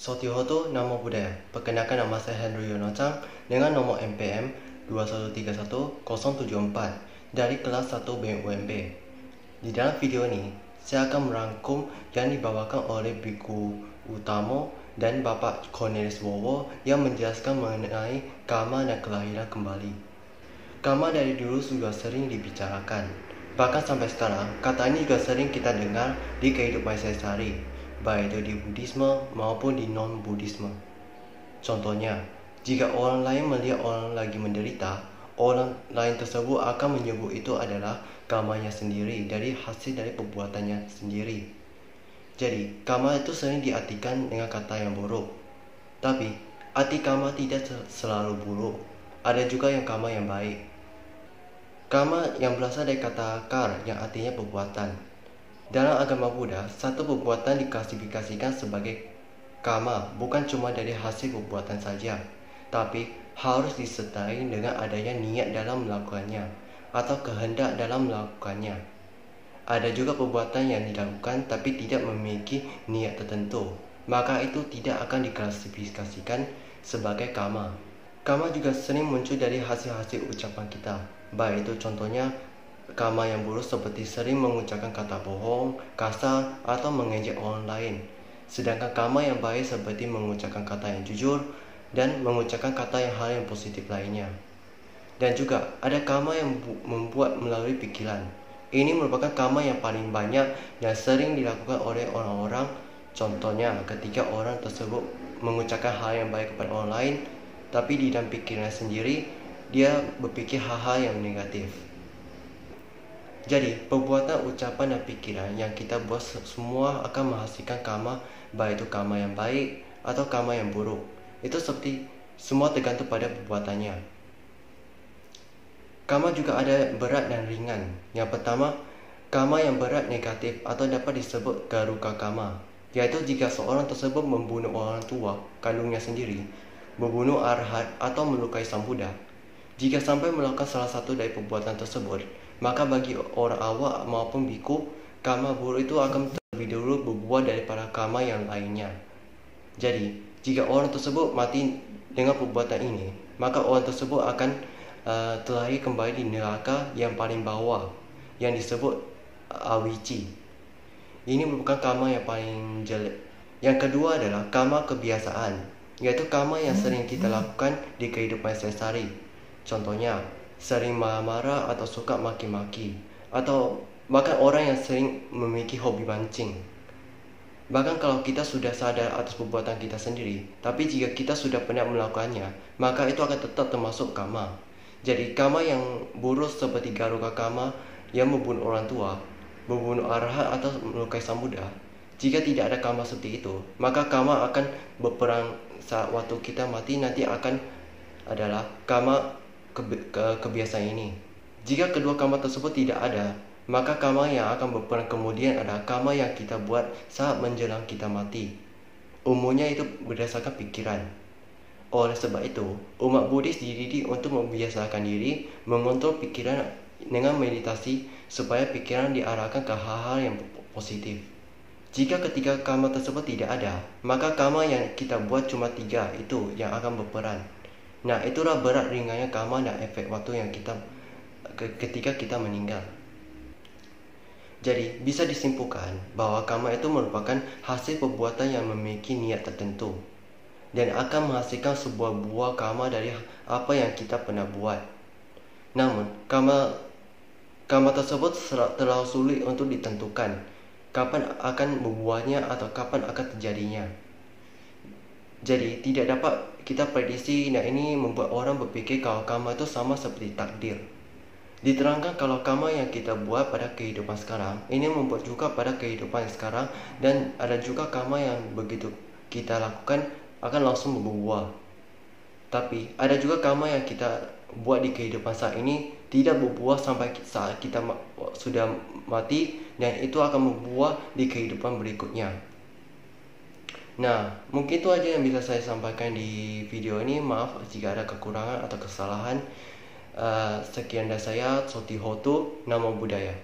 Sotihoto nama budaya. Perkenalkan, nama saya Henry Yonocang dengan nomor MPM 2131074 dari kelas 1 BUMB. Di dalam video ini, saya akan merangkum yang dibawakan oleh Biku Utamo dan Bapak Cornelis Wowo yang menjelaskan mengenai karma dan kelahiran kembali. Karma dari dulu sudah sering dibicarakan. Bahkan sampai sekarang, kata ini juga sering kita dengar di kehidupan sehari-hari, baik itu di Buddhisme maupun di non-Buddhisme. Contohnya, jika orang lain melihat orang lagi menderita, orang lain tersebut akan menyebut itu adalah karmanya sendiri dari hasil dari perbuatannya sendiri. Jadi, karma itu sering diartikan dengan kata yang buruk. Tapi, arti karma tidak selalu buruk. Ada juga yang karma yang baik. Karma yang berasal dari kata kar yang artinya perbuatan. Dalam agama Buddha, satu perbuatan diklasifikasikan sebagai karma bukan cuma dari hasil perbuatan saja, tapi harus disertai dengan adanya niat dalam melakukannya atau kehendak dalam melakukannya. Ada juga perbuatan yang dilakukan tapi tidak memiliki niat tertentu, maka itu tidak akan diklasifikasikan sebagai karma. Karma juga sering muncul dari hasil-hasil ucapan kita, baik itu contohnya karma yang buruk seperti sering mengucapkan kata bohong, kasar, atau mengejek orang lain. Sedangkan karma yang baik seperti mengucapkan kata yang jujur dan mengucapkan kata yang hal yang positif lainnya. Dan juga ada karma yang membuat melalui pikiran. Ini merupakan karma yang paling banyak dan sering dilakukan oleh orang-orang. Contohnya ketika orang tersebut mengucapkan hal yang baik kepada orang lain, tapi di dalam pikiran sendiri dia berpikir hal-hal yang negatif. Jadi, perbuatan, ucapan, dan pikiran yang kita buat semua akan menghasilkan karma, baik itu karma yang baik atau karma yang buruk. Itu seperti semua tergantung pada perbuatannya. Karma juga ada berat dan ringan. Yang pertama, karma yang berat negatif atau dapat disebut garuka karma, yaitu jika seorang tersebut membunuh orang tua kandungnya sendiri, membunuh arhat atau melukai sang Buddha. Jika sampai melakukan salah satu dari perbuatan tersebut, maka bagi orang awam maupun biku, karma buruk itu akan terlebih dahulu berbuah daripada karma yang lainnya. Jadi, jika orang tersebut mati dengan perbuatan ini, maka orang tersebut akan terlahir kembali di neraka yang paling bawah, yang disebut awici. Ini merupakan karma yang paling jelek. Yang kedua adalah karma kebiasaan, yaitu karma yang sering kita lakukan di kehidupan sehari-hari. Contohnya, sering marah-marah atau suka maki-maki, atau bahkan orang yang sering memiliki hobi mancing. Bahkan kalau kita sudah sadar atas perbuatan kita sendiri, tapi jika kita sudah pernah melakukannya, maka itu akan tetap termasuk karma. Jadi karma yang buruk seperti garuka karma yang membunuh orang tua, membunuh arhat atau melukai sang Buddha, jika tidak ada karma seperti itu, maka karma akan berperang saat waktu kita mati nanti akan adalah karma kebiasaan ini. Jika kedua karma tersebut tidak ada, maka karma yang akan berperan kemudian adalah karma yang kita buat saat menjelang kita mati. Umumnya itu berdasarkan pikiran. Oleh sebab itu, umat Buddhis dididik untuk membiasakan diri mengontrol pikiran dengan meditasi supaya pikiran diarahkan ke hal-hal yang positif. Jika ketiga karma tersebut tidak ada, maka karma yang kita buat cuma 3 itu yang akan berperan. Nah, itulah berat ringannya karma dan efek waktu yang kita ketika kita meninggal. Jadi, bisa disimpulkan bahwa karma itu merupakan hasil perbuatan yang memiliki niat tertentu dan akan menghasilkan sebuah buah karma dari apa yang kita pernah buat. Namun, karma tersebut terlalu sulit untuk ditentukan kapan akan berbuahnya atau kapan akan terjadinya. Jadi, tidak dapat kita prediksi, dan ini membuat orang berpikir kalau karma itu sama seperti takdir. Diterangkan kalau karma yang kita buat pada kehidupan sekarang, ini membuat juga pada kehidupan sekarang, dan ada juga karma yang begitu kita lakukan akan langsung berbuah. Tapi, ada juga karma yang kita buat di kehidupan saat ini tidak berbuah sampai saat kita sudah mati, dan itu akan berbuah di kehidupan berikutnya. Nah, mungkin itu aja yang bisa saya sampaikan di video ini. Maaf jika ada kekurangan atau kesalahan. Sekian dari saya, Sotihoto, Namo Buddhaya.